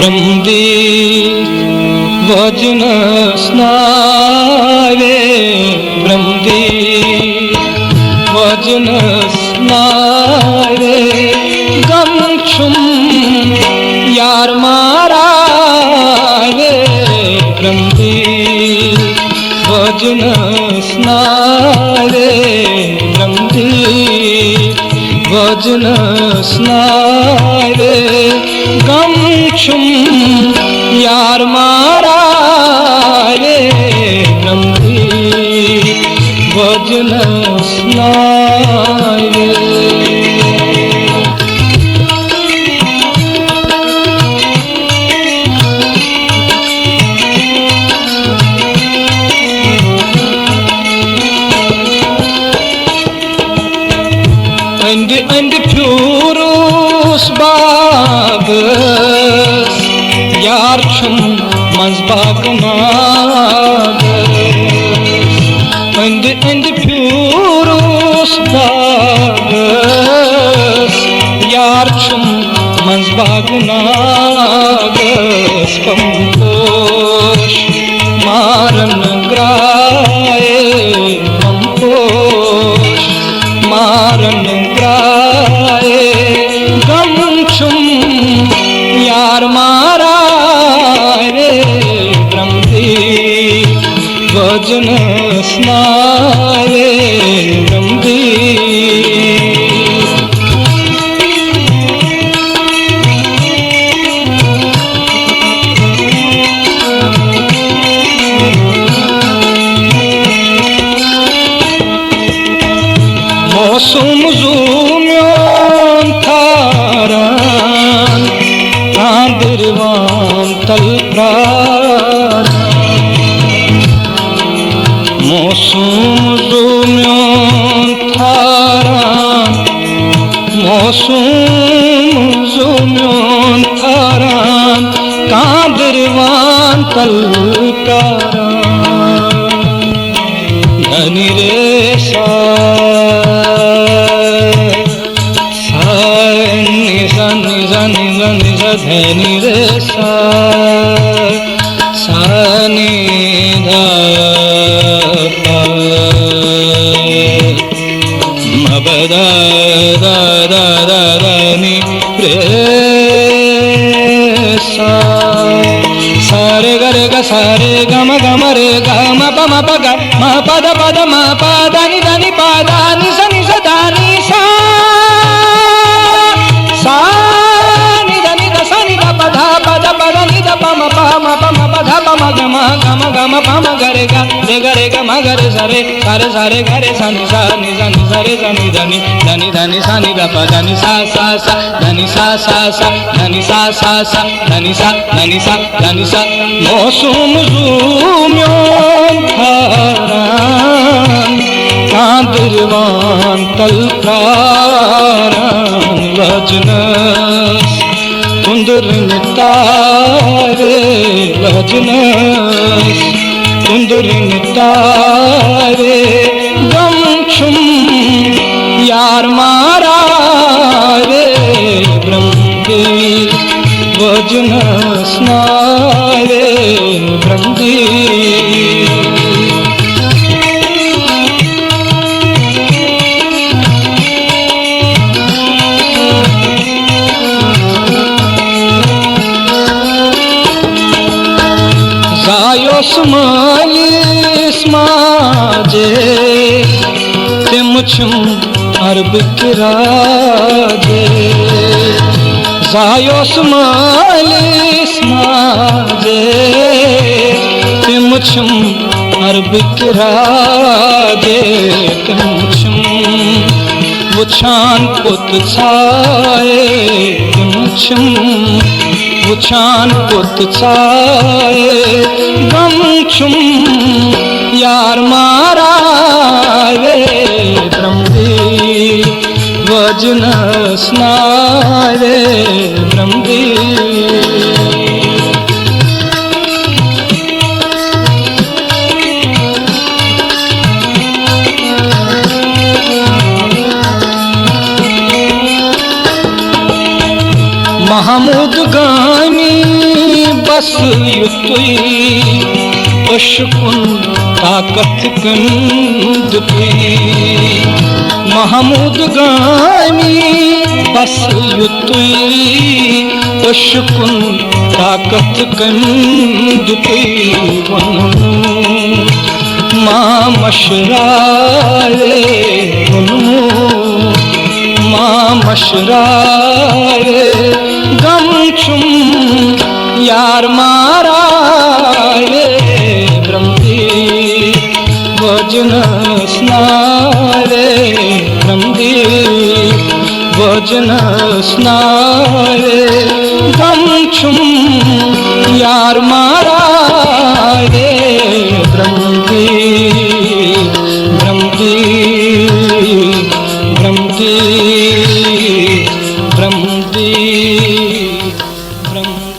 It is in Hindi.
ब्रह्मदी वजन स्नावे ब्रह्मदी वजन स्नावे गम छुम यार मारा वे ब्रह्मदी वजन स्नावे ब्रह्मदी वजन स्नावे गम छुम यार मारा रे ब्रह्मदी वजन स्नावे and purus babas yar chum mazbag nagas and purus babas yar chum mazbag nagas pamposh maran graye pamposh maran गम छुम यार मारा रे ब्रह्मदी वजन स्नावे ब्रह्मदी मौसम ज़ूम्यों थारान आंदरवान तलप्रार मौसम ज़ूम्यों थारान मौसम ज़ूम्यों थारान आंदरवान तलप्रार धनी रे धनी रे सा नि धा पा म प द दा दा दा दा नि रे सा रे ग रे ग सा रे ग म रे ग म प ग म प द म प द नि प द नि स दा नि सा सा रे ग म रे सारे सारे सारे ग रे सा नि सा नि सा रे सा नि धा नि सा नि दा प दा नि सा सा सा धा नि सा सा सा धा नि सा सा सा धा नि सा धा नि सा धा नि सा मौसम ज़ूम्यों थारान आंदरवान तलप्रारान वजनस कुंदरन तारे वजनस कुंदरन तारे गम छुम यार मारा रे ब्रह्मदी वजन स्नावे ब्रह्मदी जायोस्मालिस माजे तिमुछुम अरब किराजे जायोस्मालिस माजे तिमुछुम अरब किराजे तिमुछुम वुछान पुत छाए तिमुछुम वुछान पुत छाए गम छुम यार मारा रे ब्रह्मदी वजन स्नावे ब्रह्मदी महमूद गानी बस युतुई अशकुन ताकत कंद तुई महमूद गानी बस युतुई अशकुन ताकत कंद तुई वनु मां मशराए वनु मां मशराए गम छुम यार मारा ब्रह्मी भोजन स्नारे ब्रह्मी भोजन स्नारे गम छुम यार मारा ब्रह्मी ब्रह्मी ब्रह्मी ब्रह्मी ब्रह्म